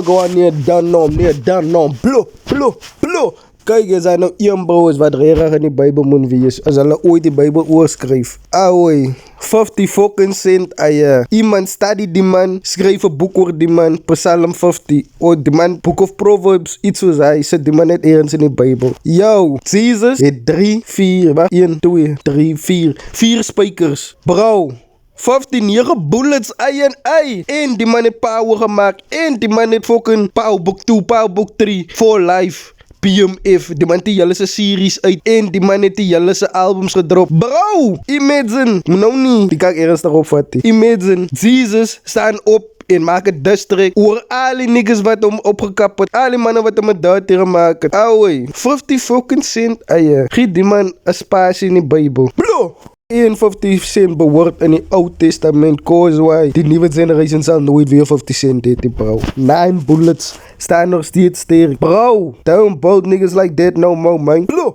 Gewoon neer dan, blo. Kijk, er zijn nog één broers wat reg in die Bijbel moet wees. Als hulle ooit die Bijbel oorskryf. Away, 50 fucking cent. Iemand study die man, schrijf een boek over die man, Psalm 50. Of die man, Book of Proverbs, iets zoals hij. Zet die man net ergens in die Bijbel. Yo, Jesus het 4 spijkers. Bro. 15 bullets, ei. En die man het power gemaakt. En die man het fucking Power Book 2, Power Book 3, for life. PMF, die man die jelle series uit. En die man het die jelle albums gedropt. Bro, imagine. Nou niet, die kan ik ergens daarop vatten. Imagine, Jesus staan op en maak het district. Oor alle niggas wat hem opgekapt. Alle mannen wat hem het daar tegen maken. Away, 50 fucking cent. Giet die man een spatie in de Bijbel. Bro. 51 cent bewoord in het Oud Testament. Cause why? Die nieuwe generation zal nooit weer 50 cent eten, bro. 9 bullets staan nog steeds sterk. Bro, don't bold niggas like that no more, man. Bro.